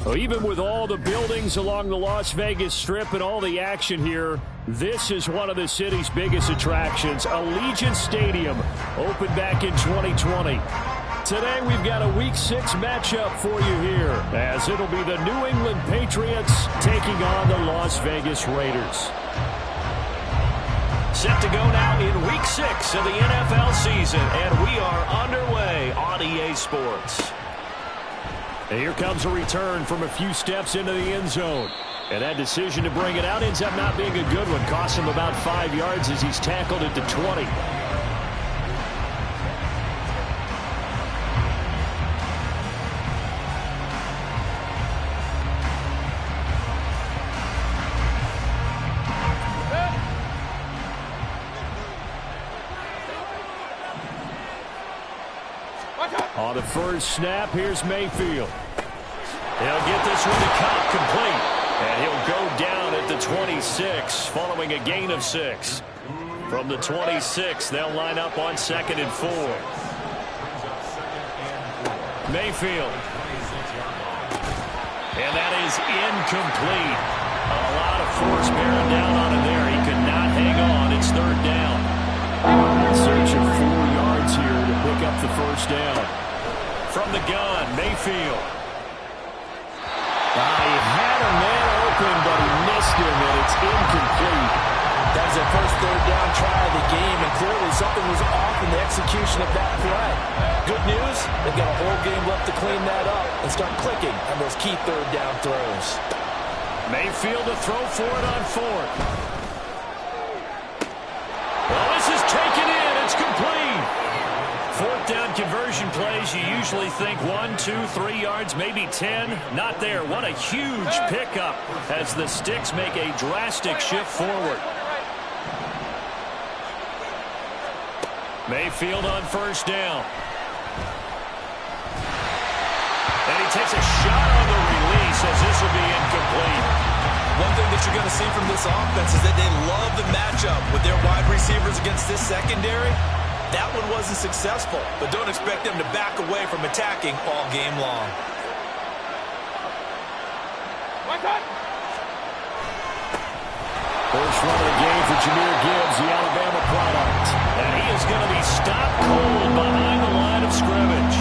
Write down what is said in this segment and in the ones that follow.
Well, even with all the buildings along the Las Vegas Strip and all the action here, this is one of the city's biggest attractions. Allegiant Stadium opened back in 2020. Today we've got a Week 6 matchup for you here, as it'll be the New England Patriots taking on the Las Vegas Raiders. Set to go now in Week 6 of the NFL season, and we are underway on EA Sports. And here comes a return from a few steps into the end zone. And that decision to bring it out ends up not being a good one. Cost him about 5 yards as he's tackled at the 20. On the first snap, here's Mayfield. He'll get this one to Cobb, complete. And he'll go down at the 26 following a gain of 6. From the 26, they'll line up on 2nd and 4. Mayfield. And that is incomplete. A lot of force bearing down on him there. He could not hang on. It's 3rd down. In search of 4 yards here to pick up the first down. From the gun, Mayfield. He had a man open, but he missed him, and it's incomplete. That was their first 3rd down try of the game, and clearly something was off in the execution of that play. Good news, they've got a whole game left to clean that up and start clicking on those key 3rd down throws. Mayfield to throw for it on 4th. Well, this is taken in. It's complete. 4th down conversion plays, you usually think 1, 2, 3 yards, maybe 10. Not there. What a huge pickup as the Sticks make a drastic shift forward. Mayfield on first down. And he takes a shot on the release as this will be incomplete. One thing that you're going to see from this offense is that they love the matchup with their wide receivers against this secondary. That one wasn't successful, but don't expect them to back away from attacking all game long. First run of the game for Jahmyr Gibbs, the Alabama product. And he is going to be stopped cold behind the line of scrimmage.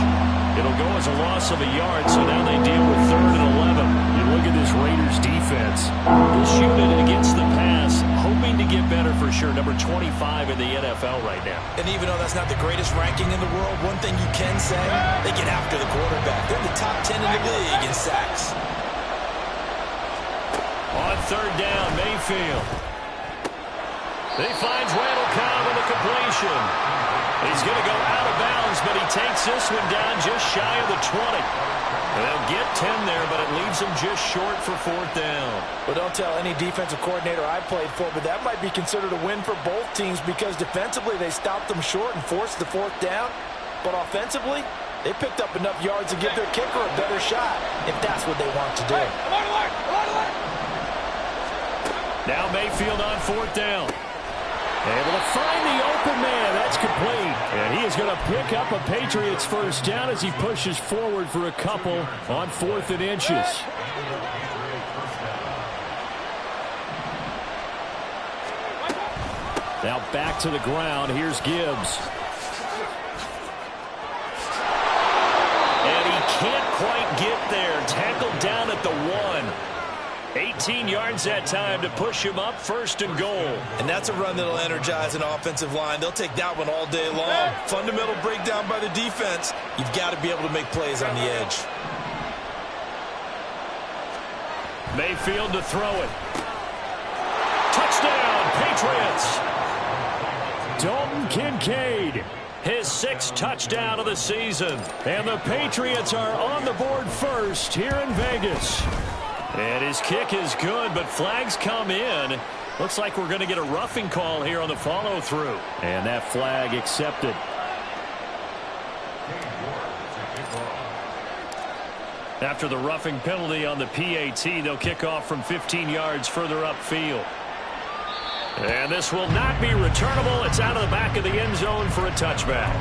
It'll go as a loss of a yard, so now they deal with 3rd and 11. You look at this Raiders defense. This unit against the pass, hoping to get better for sure. Number 25 in the NFL right now. And even though that's not the greatest ranking in the world, one thing you can say, they get after the quarterback. They're in the top 10 in the league in sacks. On 3rd down, Mayfield. He finds Randall Cobb with a completion. He's going to go out of bounds, but he takes this one down just shy of the 20. They'll get 10 there, but it leaves them just short for 4th down. Well, don't tell any defensive coordinator I played for, but that might be considered a win for both teams because defensively they stopped them short and forced the 4th down. But offensively, they picked up enough yards to give their kicker a better shot if that's what they want to do. Now Mayfield on 4th down. Able to find the open man. That's complete. And he is going to pick up a Patriots first down as he pushes forward for a couple on 4th and inches. Now back to the ground. Here's Gibbs. And he can't quite get there. Tackled down at the 1. 18 yards that time to push him up 1st and goal. And that's a run that'll energize an offensive line. They'll take that one all day long. Fundamental breakdown by the defense. You've got to be able to make plays on the edge. Mayfield to throw it. Touchdown, Patriots. Dalton Kincaid. His 6th touchdown of the season. And the Patriots are on the board first here in Vegas. And his kick is good, but flags come in. Looks like we're going to get a roughing call here on the follow-through. And that flag accepted. After the roughing penalty on the PAT, they'll kick off from 15 yards further upfield. And this will not be returnable. It's out of the back of the end zone for a touchback.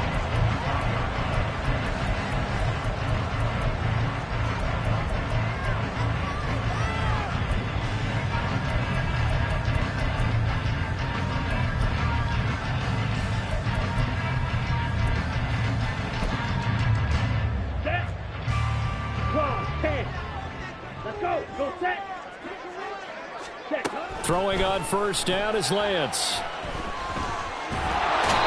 Let's go. Go set. Throwing on first down is Lance.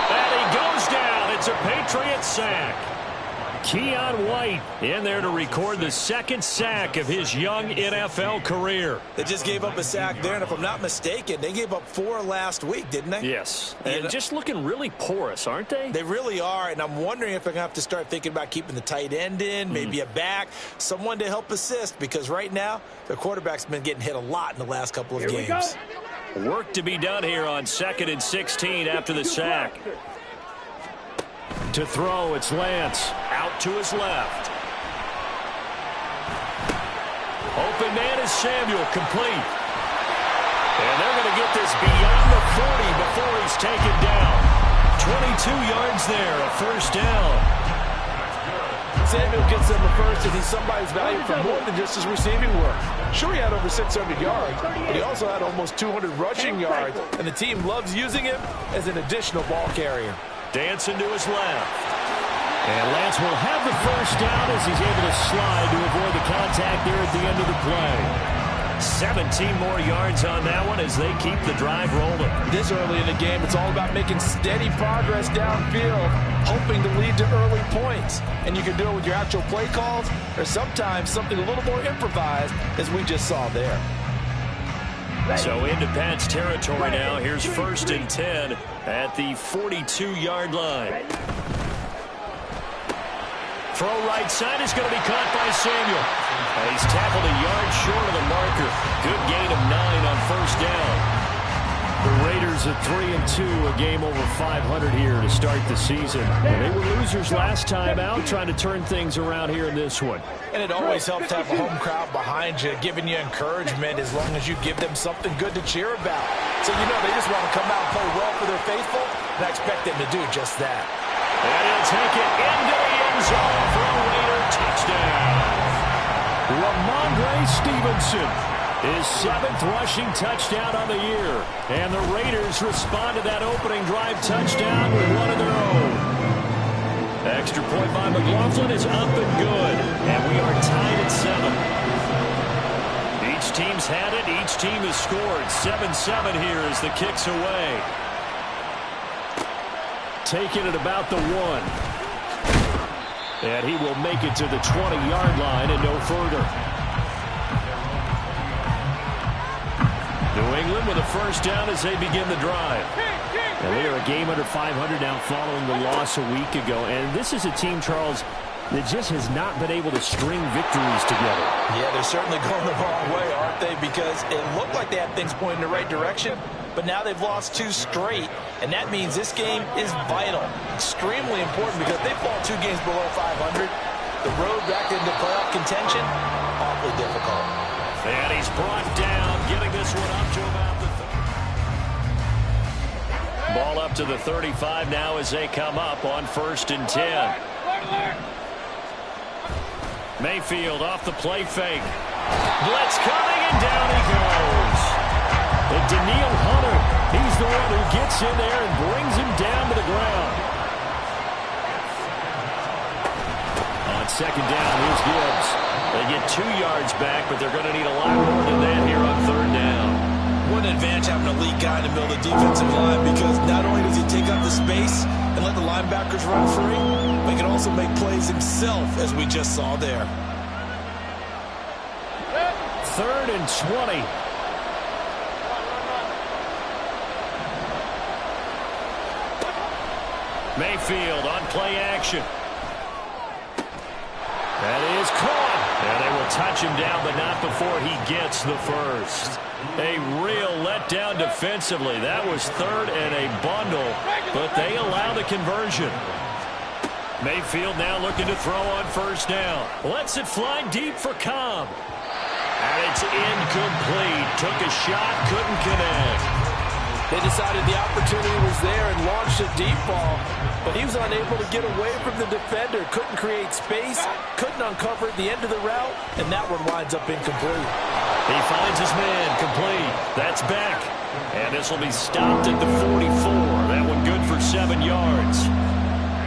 And he goes down. It's a Patriot sack. Keon White in there to record the second sack of his young NFL career. They just gave up a sack there, and if I'm not mistaken, they gave up 4 last week, didn't they? Yes, and just looking really porous, aren't they? They really are, and I'm wondering if they're going to have to start thinking about keeping the tight end in, maybe a back, someone to help assist, because right now, their quarterback's been getting hit a lot in the last couple of games. Work to be done here on 2nd and 16 after the sack. To throw, it's Lance. Out to his left. Open man is Samuel, complete. And they're going to get this beyond the 40 before he's taken down. 22 yards there, a first down. Samuel gets them the first, and he's somebody's value for more than just his receiving work. Sure, he had over 600 yards, but he also had almost 200 rushing yards, and the team loves using him as an additional ball carrier. Dancing to his left. And Lance will have the first down as he's able to slide to avoid the contact there at the end of the play. 17 more yards on that one as they keep the drive rolling. This early in the game, it's all about making steady progress downfield, hoping to lead to early points. And you can do it with your actual play calls or sometimes something a little more improvised, as we just saw there. So into Pat's territory now. Here's 1st and 10 at the 42-yard line. Throw right side is going to be caught by Samuel. And he's tackled a yard short of the marker. Good gain of 9 on first down. The Raiders at 3-2, a game over 500 here to start the season. And they were losers last time out, trying to turn things around here in this one. And it always helps to have a home crowd behind you, giving you encouragement as long as you give them something good to cheer about. So you know they just want to come out and play well for their faithful, and I expect them to do just that. And he'll take it into the end zone for a Raider touchdown. Ramondre Stevenson, his 7th rushing touchdown on the year. And the Raiders respond to that opening drive touchdown with one of their own. Extra point by McLaughlin is up and good. And we are tied at 7. Each team's had it. Each team has scored. 7-7 here as the kick's away. Taking it about the 1. And he will make it to the 20-yard line and no further. New England with a first down as they begin the drive. And they are a game under 500 now following the loss a week ago. And this is a team, Charles, that just has not been able to string victories together. Yeah, they're certainly going the wrong way, aren't they? Because it looked like they had things pointing in the right direction, but now they've lost 2 straight, and that means this game is vital. Extremely important because they fall 2 games below 500. The road back into playoff contention, awfully difficult. And he's brought down, getting this one up to about the 30. Ball up to the 35 now as they come up on 1st and 10. Mayfield off the play fake. Blitz coming, and down he goes. And Daniil Hunter, he's the one who gets in there and brings him down to the ground. On 2nd down, here's Gibbs. They get 2 yards back, but they're going to need a lot more than that here on 3rd down. What an advantage having an elite guy in the middle of the defensive line, because not only does he take up the space and let the linebackers run free, but he can also make plays himself, as we just saw there. 3rd and 20. Mayfield on play action. That is caught. And they will touch him down, but not before he gets the first. A real letdown defensively. That was 3rd and a bundle, but they allow the conversion. Mayfield now looking to throw on 1st down. Lets it fly deep for Cobb. And it's incomplete. Took a shot, couldn't connect. They decided the opportunity was there and launched a deep ball, but he was unable to get away from the defender. Couldn't create space, couldn't uncover the end of the route, and that one winds up incomplete. He finds his man, complete. That's back. And this will be stopped at the 44. That one good for 7 yards.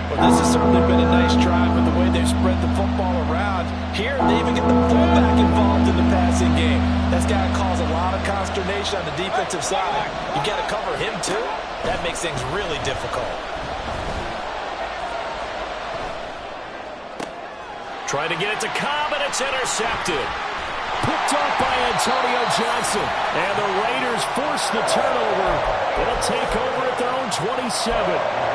Well, this has certainly been a nice drive with the way they've spread the football around. Here, they even get the fullback involved in the pass guy cause a lot of consternation on the defensive side. You got to cover him, too. That makes things really difficult. Trying to get it to Cobb, and it's intercepted. Picked off by Antonio Johnson. And the Raiders force the turnover. They'll take over at their own 27.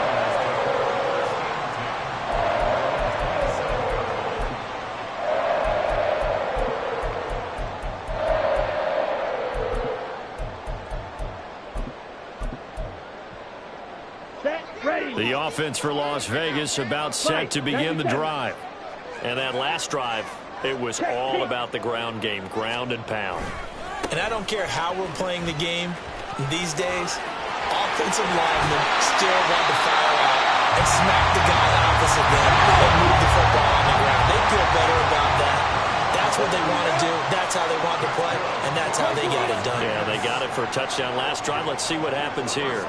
The offense for Las Vegas about set to begin the drive. And that last drive, it was all about the ground game, ground and pound. And I don't care how we're playing the game these days, offensive linemen still want to fire out and smack the guy opposite them and move the football on the ground. They feel better about that. That's what they want to do. That's how they want to play, and that's how they got it done. Yeah, they got it for a touchdown last drive. Let's see what happens here.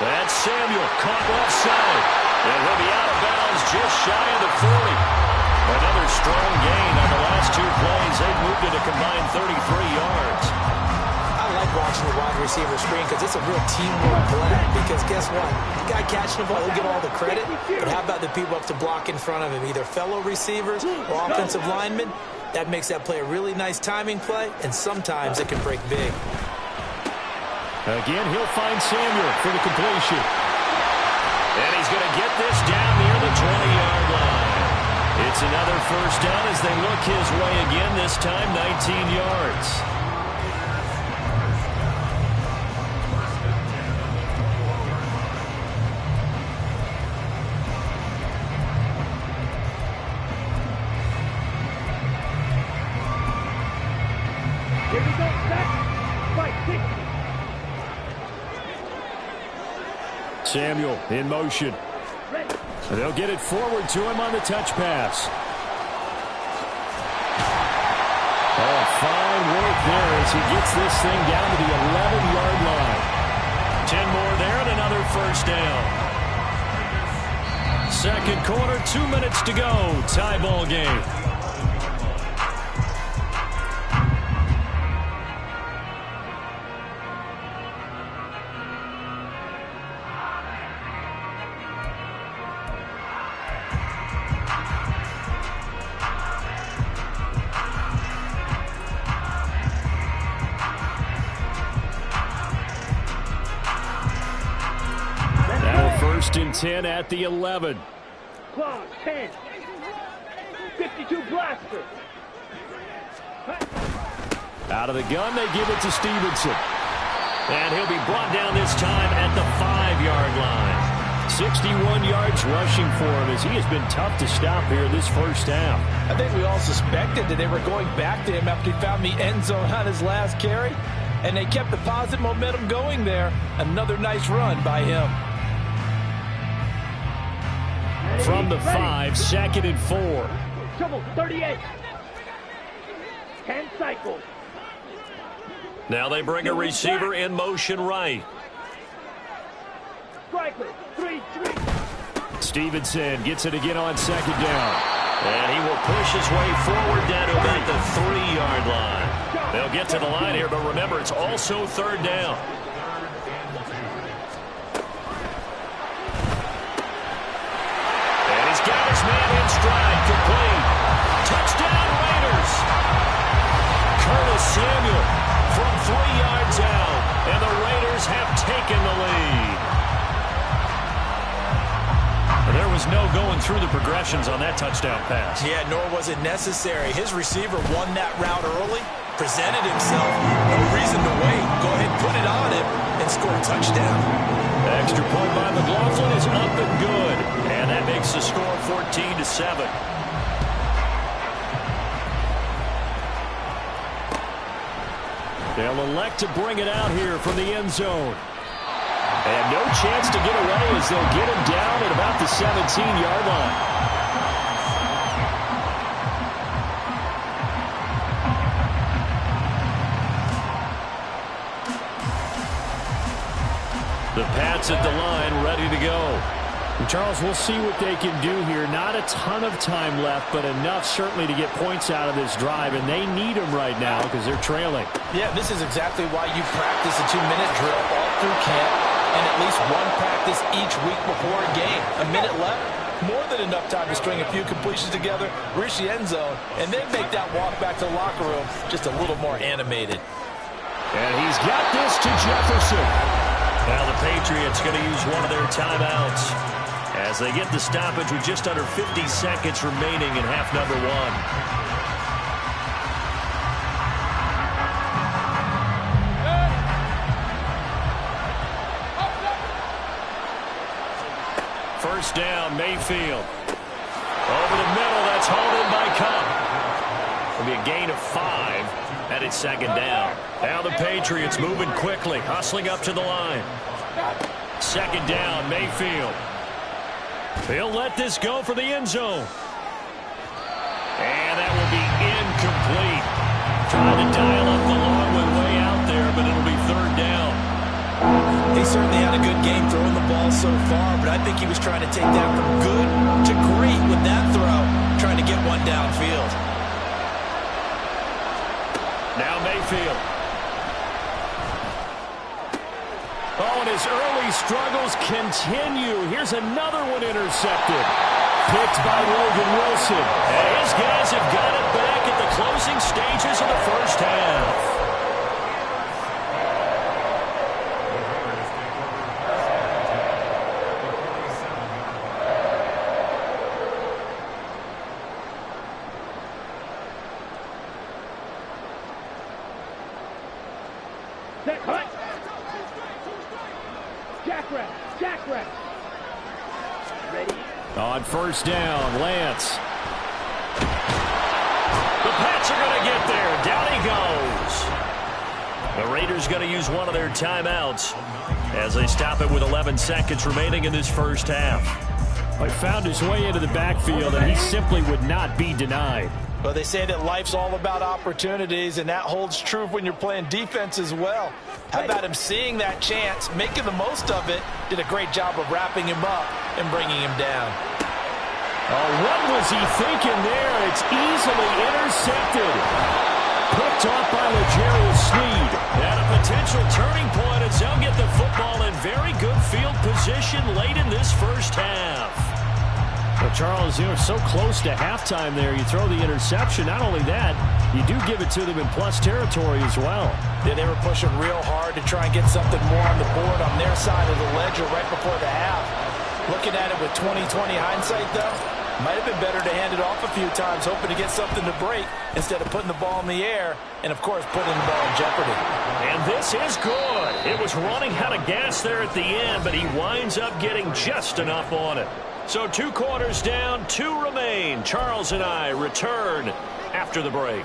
That's Samuel, caught offside. And he'll be out of bounds just shy of the 40. Another strong gain on the last two plays. They've moved it a combined 33 yards. I like watching the wide receiver screen because it's a real teamwork play. Because guess what? The guy catching the ball, he'll get all the credit. But how about the people up to block in front of him, either fellow receivers or offensive linemen? That makes that play a really nice timing play, and sometimes it can break big. Again, he'll find Samuel for the completion. And he's going to get this down near the 20-yard line. It's another first down as they look his way again, this time 19 yards. Here we go, back. Right, 60. Samuel in motion. They'll get it forward to him on the touch pass. Oh, fine work there as he gets this thing down to the 11-yard line. 10 more there and another first down. Second quarter, 2 minutes to go. Tie ball game. First and 10 at the 11. Clock, 10. 52 blaster. Out of the gun, they give it to Stevenson. And he'll be brought down this time at the 5-yard line. 61 yards rushing for him as he has been tough to stop here this first half. I think we all suspected that they were going back to him after he found the end zone on his last carry. And they kept the positive momentum going there. Another nice run by him. From the 5, second and 4. Trouble, 38. 10 cycles. Now they bring a receiver in motion right. Striker, 3-3. Stevenson gets it again on second down. And he will push his way forward down to about the 3-yard line. They'll get to the line here, but remember, it's also third down. And he's got his man in stride, complete. Touchdown, Raiders. Curtis Samuel from 3 yards out, and the Raiders have taken the lead. There was no going through the progressions on that touchdown pass. Yeah, nor was it necessary. His receiver won that route early, presented himself. No reason to wait. Go ahead, put it on him, and score a touchdown. Extra point by McLaughlin is up and good. And that makes the score 14-7. They'll elect to bring it out here from the end zone. And no chance to get away as they'll get him down at about the 17-yard line. The Pats at the line, ready to go. And Charles, we'll see what they can do here. Not a ton of time left, but enough certainly to get points out of this drive, and they need them right now because they're trailing. Yeah, this is exactly why you practice a 2-minute drill all through camp and at least one practice each week before a game. A minute left, more than enough time to string a few completions together, reach the end zone, and then make that walk back to the locker room just a little more animated. And he's got this to Jefferson. Now the Patriots going to use one of their timeouts as they get the stoppage with just under 50 seconds remaining in half number one. First down, Mayfield. Over the middle, that's hauled in by Cup. It'll be a gain of 5, and it's second down. Now the Patriots moving quickly, hustling up to the line. Second down, Mayfield. He'll let this go for the end zone. And that will be incomplete. Trying to dial up the long one way out there, but it'll be third down. He certainly had a good game throwing the ball so far, but I think he was trying to take that from good to great with that throw, trying to get one downfield. Now Mayfield. Oh, and his early struggles continue. Here's another one intercepted. Picked by Logan Wilson. And his guys have got it back at the closing stages of the first half. On first down, Lance. The Pats are going to get there. Down he goes. The Raiders going to use one of their timeouts as they stop it with 11 seconds remaining in this first half. He found his way into the backfield, and he simply would not be denied. Well, they say that life's all about opportunities, and that holds true when you're playing defense as well. How about him seeing that chance, making the most of it, did a great job of wrapping him up and bringing him down. Oh, what was he thinking there? It's easily intercepted. Picked off by L'Jarius Sneed. And a potential turning point as they'll get the football in very good field position late in this first half. Well, Charles, you know, so close to halftime there. You throw the interception. Not only that, you do give it to them in plus territory as well. Yeah, they were pushing real hard to try and get something more on the board on their side of the ledger right before the half. Looking at it with 20/20 hindsight, though, might have been better to hand it off a few times, hoping to get something to break instead of putting the ball in the air and, of course, putting the ball in jeopardy. And this is good. It was running out of gas there at the end, but he winds up getting just enough on it. So 2 quarters down, 2 remain. Charles and I return after the break.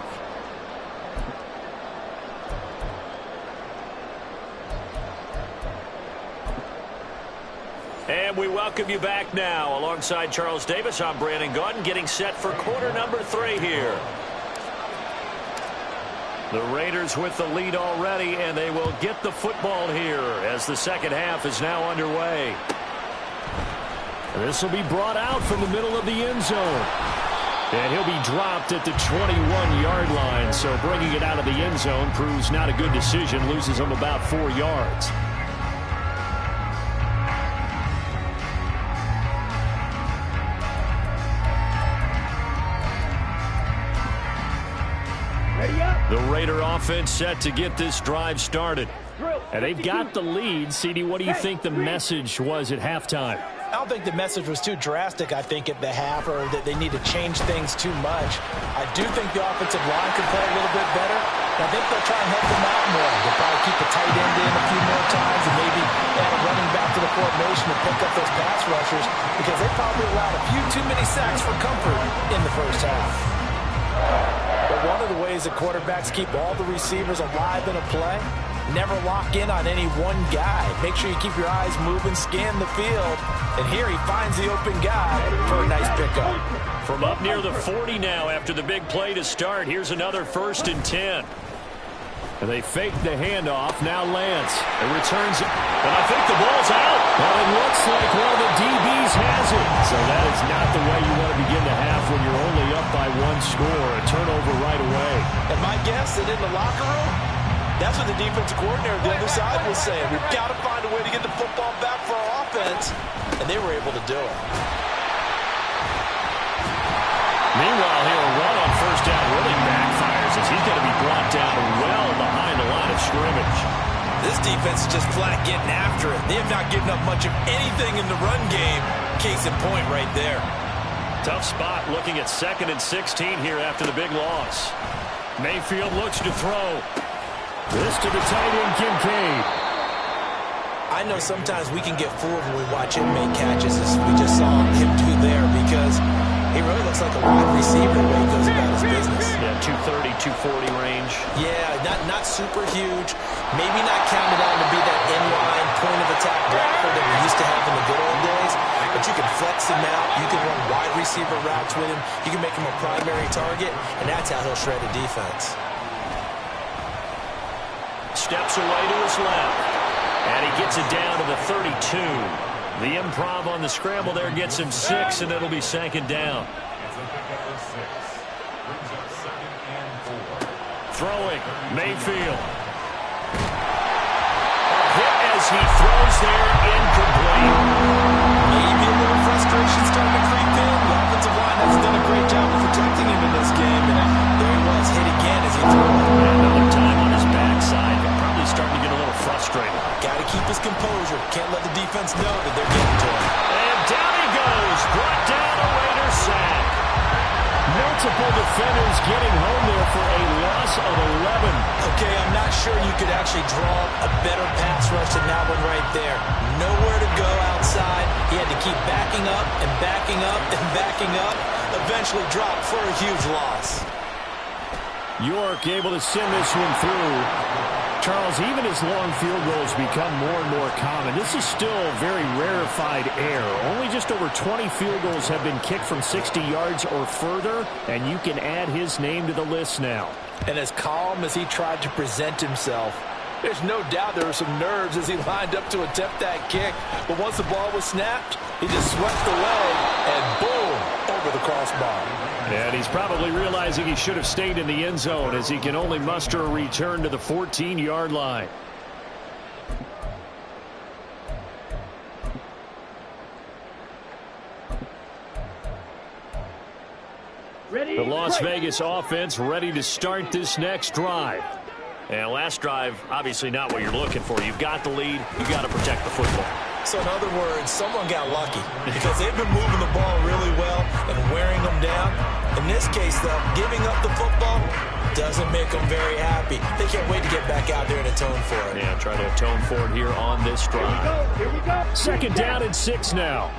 And we welcome you back now. Alongside Charles Davis, I'm Brandon Gaudin, getting set for quarter number 3 here. The Raiders with the lead already, and they will get the football here as the second half is now underway. This will be brought out from the middle of the end zone. And he'll be dropped at the 21-yard line. So bringing it out of the end zone proves not a good decision. Loses him about 4 yards. The Raider offense set to get this drive started. And they've got the lead. CD, what do you think the message was at halftime? I don't think the message was too drastic, I think, at the half, or that they need to change things too much. I do think the offensive line could play a little bit better. I think they'll try and help them out more. They'll probably keep the tight end in a few more times and maybe add a running back to the formation and pick up those pass rushers because they probably allowed a few too many sacks for comfort in the first half. But one of the ways that quarterbacks keep all the receivers alive in a play, never lock in on any one guy. Make sure you keep your eyes moving, scan the field. And here he finds the open guy for a nice pickup. From up near the 40 now after the big play to start, here's another 1st and 10. And they fake the handoff. Now Lance. It returns it. And I think the ball's out. Well, it looks like one of the DBs has it. So that is not the way you want to begin the half when you're only up by one score. A turnover right away. And my guess that in the locker room, that's what the defensive coordinator on the other side was saying. We've got to find a way to get the football back for our offense. And they were able to do it. Meanwhile, here a run on first down really backfires as he's going to be brought down well behind the line of scrimmage. This defense is just flat getting after it. They have not given up much of anything in the run game. Case in point right there. Tough spot looking at 2nd and 16 here after the big loss. Mayfield looks to throw. This to the tight end, Kincaid. I know sometimes we can get fooled when we watch him make catches, as we just saw him do there, because he really looks like a wide receiver the way he goes about his business. Yeah, 230, 240 range. Yeah, not super huge. Maybe not counted on to be that inline point-of-attack blocker that we used to have in the good old days. But you can flex him out. You can run wide receiver routes with him. You can make him a primary target, and that's how he'll shred a defense. Steps away to his left. And he gets it down to the 32. The improv on the scramble there gets him 6, and it'll be 2nd down. Throwing, Mayfield. A hit as he throws there, incomplete. Maybe a little frustration starting to creep in. The offensive line has done a great job of protecting him in this game, and there he was, hit again as he threw it. Another time on his backside, but probably starting to get a little frustrated. Got to keep his composure. Can't let the defense know that they're getting to him. And down he goes, brought down a Raider sack. Multiple defenders getting home there for a loss of 11. Okay, I'm not sure you could actually draw a better pass rush than that one right there. Nowhere to go outside. He had to keep backing up and backing up and backing up. Eventually dropped for a huge loss. York able to send this one through. Charles, even as long field goals become more and more common, this is still very rarefied air. Only just over 20 field goals have been kicked from 60 yards or further, and you can add his name to the list now. And as calm as he tried to present himself, there's no doubt there were some nerves as he lined up to attempt that kick. But once the ball was snapped, he just swept away and boom, over the crossbar. And he's probably realizing he should have stayed in the end zone as he can only muster a return to the 14-yard line. The Las Vegas offense ready to start this next drive. And last drive, obviously not what you're looking for. You've got the lead. You've got to protect the football. So in other words, someone got lucky because they've been moving the ball really well and wearing them down. In this case, though, giving up the football doesn't make them very happy. They can't wait to get back out there and atone for it. Yeah, try to atone for it here on this drive. Here we go. 2nd down and 6 now.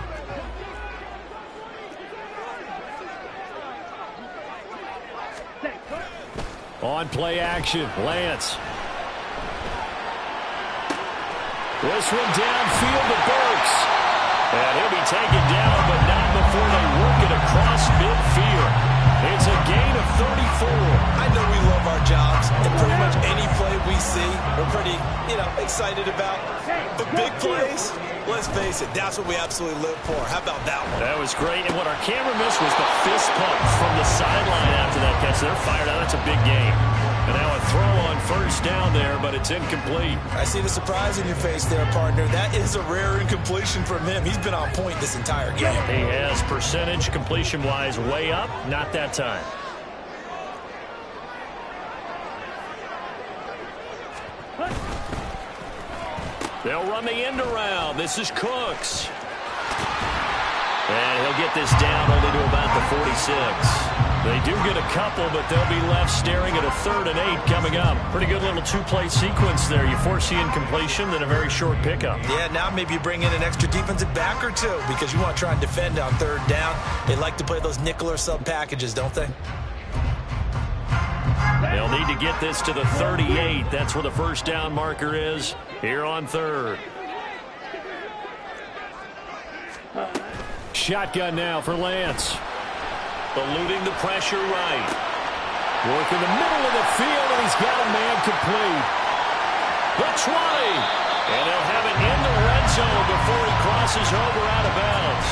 On play action, Lance. This one downfield to Burks. And he'll be taken down, but not before they work it across midfield. It's a gain of 34. I know we love our jobs, and pretty much any play we see, we're pretty, excited about. But big plays, let's face it, that's what we absolutely live for. How about that one? That was great, and what our camera missed was the fist pump from the sideline after that catch. They're fired out. That's a big game. And now a throw on first down there, but it's incomplete. I see the surprise in your face there, partner. That is a rare incompletion from him. He's been on point this entire game. He has percentage completion-wise way up, not that time. They'll run the end around. This is Cooks. And he'll get this down only to about the 46. They do get a couple, but they'll be left staring at a 3rd and 8 coming up. Pretty good little two-play sequence there. You force the incompletion, then a very short pickup. Yeah, now maybe you bring in an extra defensive back or two because you want to try and defend on 3rd down. They like to play those nickel or sub packages, don't they? They'll need to get this to the 38. That's where the first down marker is here on 3rd. Shotgun now for Lance. Eluding the pressure right. Work in the middle of the field, and he's got a man complete. The 20. And he'll have it in the red zone before he crosses over out of bounds.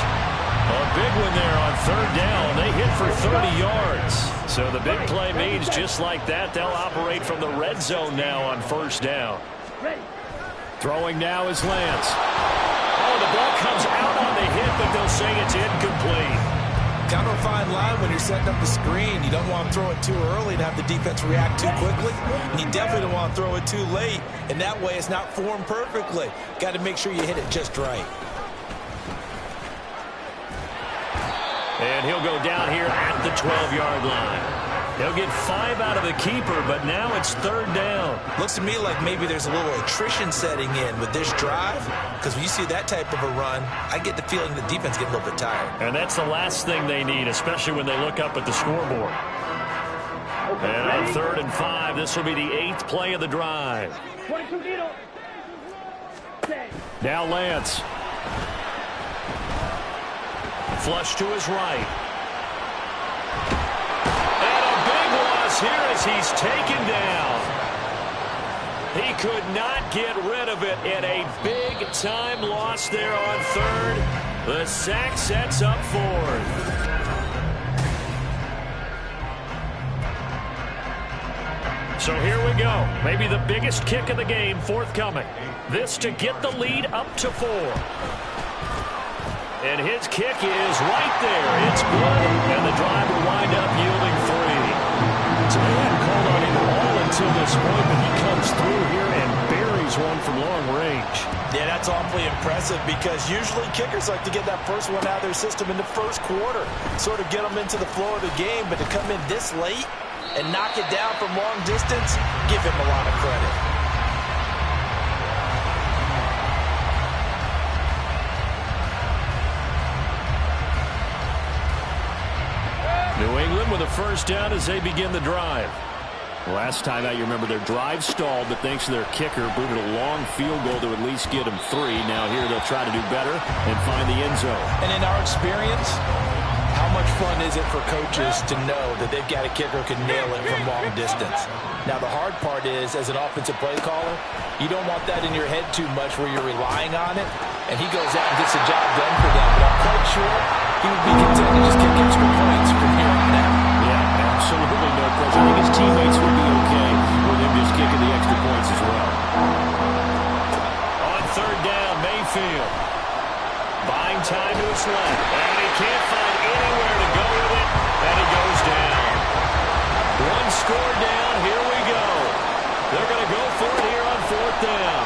A big one there on third down. They hit for 30 yards. So the big play means just like that, they'll operate from the red zone now on first down. Throwing now is Lance. Oh, the ball comes out on the hit, but they'll say it's incomplete. Kind of a fine line when you're setting up the screen. You don't want to throw it too early and have the defense react too quickly. And you definitely don't want to throw it too late. And that way it's not formed perfectly. Got to make sure you hit it just right. And he'll go down here at the 12-yard line. He'll get 5 out of the keeper, but now it's third down. Looks to me like maybe there's a little attrition setting in with this drive, because when you see that type of a run, I get the feeling the defense gets a little bit tired. And that's the last thing they need, especially when they look up at the scoreboard. And on 3rd and 5, this will be the 8th play of the drive. Now Lance. Flush to his right. Here as he's taken down. He could not get rid of it in a big-time loss there on 3rd. The sack sets up 4th. So here we go. Maybe the biggest kick of the game forthcoming. This to get the lead up to 4. And his kick is right there. It's good, and the drive will wind up yielding 3. So they hadn't called on him at all until this point, but he comes through here and buries one from long range. Yeah, that's awfully impressive because usually kickers like to get that first one out of their system in the first quarter, sort of get them into the flow of the game, but to come in this late and knock it down from long distance, give him a lot of credit. New England with a first down as they begin the drive. Last time out, you remember their drive stalled, but thanks to their kicker, booted a long field goal to at least get them 3. Now here they'll try to do better and find the end zone. And in our experience, how much fun is it for coaches to know that they've got a kicker who can nail it from long distance? Now, the hard part is, as an offensive play caller, you don't want that in your head too much where you're relying on it, and he goes out and gets the job done for them. But I'm quite sure he would be content to just kick extra points from here on out. Yeah, absolutely no pressure. I think his teammates would be okay with him just kicking the extra points as well. On 3rd down, Mayfield. Buying time to his left. And he can't find anywhere to go with it. And he goes down. 1 score down. Here we go. They're going to go for it here on 4th down.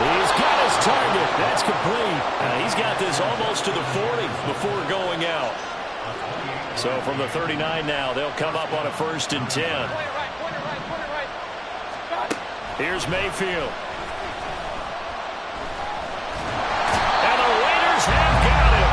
He's got his target. That's complete. He's got this almost to the 40 before going out. So from the 39 now, they'll come up on a 1st and 10. Here's Mayfield. And the Raiders have got him.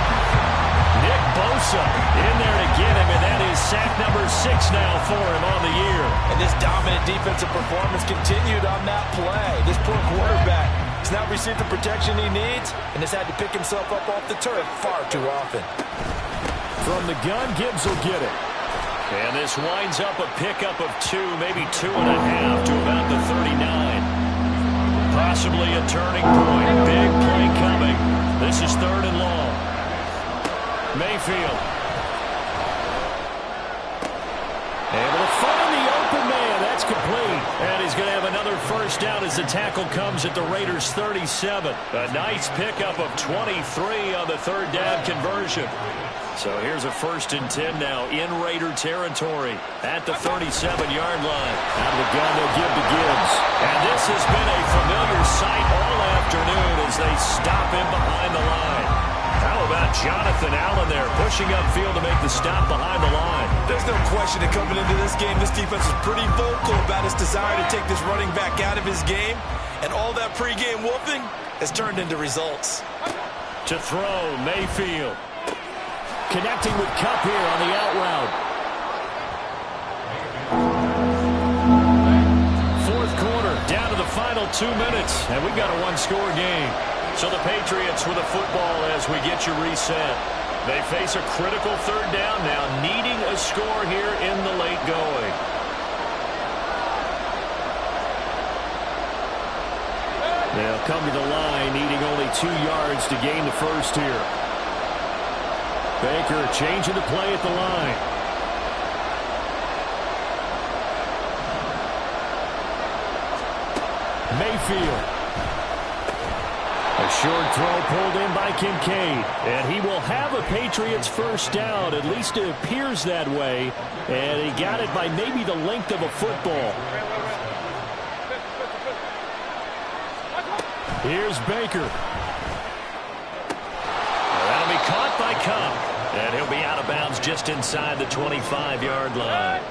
Nick Bosa in there to get him, and that is sack number 6 now for him on the year. And this dominant defensive performance continued on that play. This poor quarterback has not received the protection he needs and has had to pick himself up off the turf far too often. From the gun, Gibbs will get it. And this winds up a pickup of 2, maybe 2.5 to about the 39. Possibly a turning point. Big play coming. This is 3rd and long. Mayfield. Able to find the open man. That's complete. And he's going to have another first down as the tackle comes at the Raiders' 37. A nice pickup of 23 on the 3rd down conversion. So here's a 1st and 10 now in Raider territory at the 37-yard line. Out of the gun, they'll give to Gibbs. And this has been a familiar sight all afternoon as they stop him behind the line. How about Jonathan Allen there pushing upfield to make the stop behind the line? There's no question that coming into this game, this defense is pretty vocal about its desire to take this running back out of his game. And all that pregame whooping has turned into results. To throw, Mayfield. Connecting with Kupp here on the out route. 4th quarter, down to the final 2 minutes, and we've got a 1-score game. So the Patriots with a football as we get you reset. They face a critical third down now, needing a score here in the late going. They'll come to the line, needing only 2 yards to gain the first here. Baker changing the play at the line. Mayfield. A short throw pulled in by Kincaid. And he will have a Patriots first down. At least it appears that way. And he got it by maybe the length of a football. Here's Baker. That'll be caught by Cup. And he'll be out of bounds just inside the 25-yard line.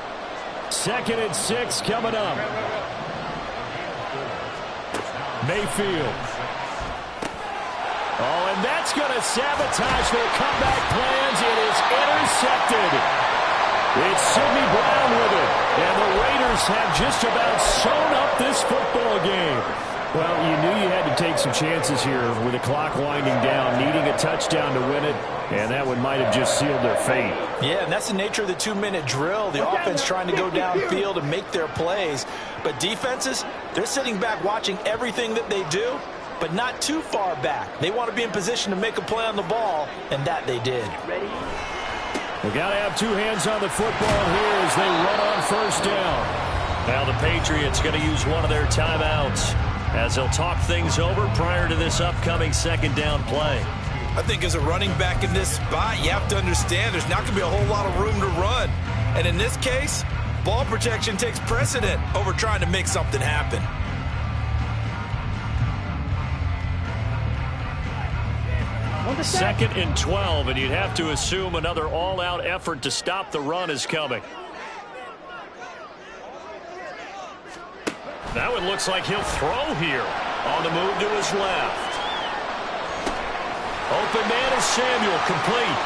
2nd and 6 coming up. Mayfield. Oh, and that's going to sabotage their comeback plans. It is intercepted. It's Sidney Brown with it. And the Raiders have just about sewn up this football game. Well, you knew you had to take some chances here with the clock winding down, needing a touchdown to win it, and that one might have just sealed their fate. Yeah, and that's the nature of the 2-minute drill. The offense trying to go downfield and make their plays. But defenses, they're sitting back watching everything that they do, but not too far back. They want to be in position to make a play on the ball, and that they did. They got to have 2 hands on the football here as they run on first down. Now the Patriots going to use one of their timeouts as they'll talk things over prior to this upcoming 2nd down play. I think as a running back in this spot, you have to understand there's not going to be a whole lot of room to run. And in this case, ball protection takes precedent over trying to make something happen. Second and 12, and you'd have to assume another all-out effort to stop the run is coming. That one looks like he'll throw here on the move to his left. Open man is Samuel, complete.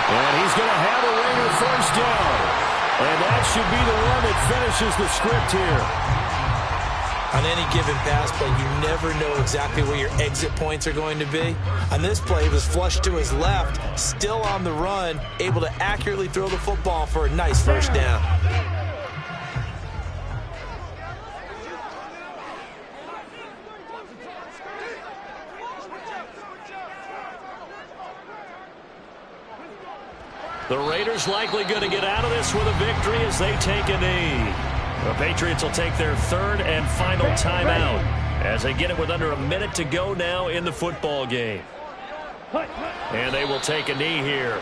And he's going to have a Raider first down. And that should be the one that finishes the script here. On any given pass play, you never know exactly where your exit points are going to be. On this play, he was flushed to his left, still on the run, able to accurately throw the football for a nice first down. The Raiders likely going to get out of this with a victory as they take a knee. The Patriots will take their 3rd and final timeout as they get it with under a minute to go now in the football game. And they will take a knee here.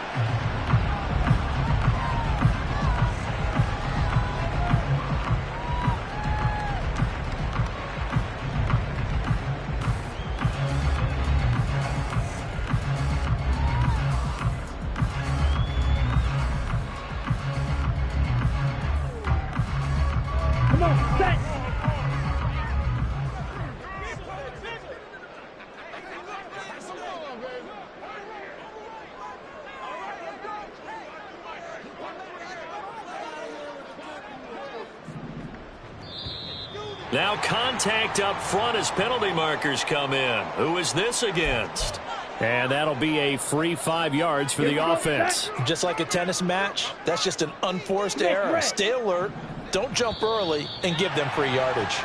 Now contact up front as penalty markers come in. Who is this against? And that'll be a free 5 yards for the offense. Just like a tennis match, that's just an unforced error. Stay alert, don't jump early, and give them free yardage.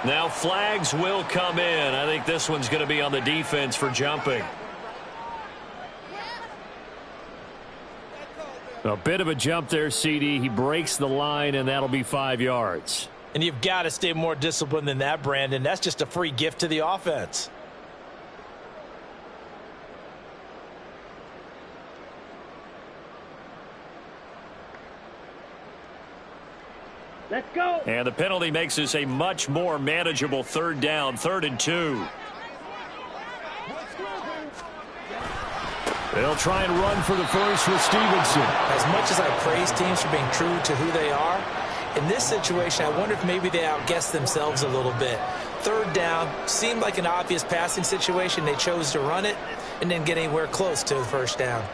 Now flags will come in. I think this one's going to be on the defense for jumping. A bit of a jump there, CD. He breaks the line, and that'll be 5 yards. And you've got to stay more disciplined than that, Brandon. That's just a free gift to the offense. Let's go. And the penalty makes this a much more manageable 3rd down, 3rd and 2. They'll try and run for the first with Stevenson. As much as I praise teams for being true to who they are, in this situation, I wonder if maybe they outguessed themselves a little bit. 3rd down seemed like an obvious passing situation. They chose to run it and didn't get anywhere close to the first down.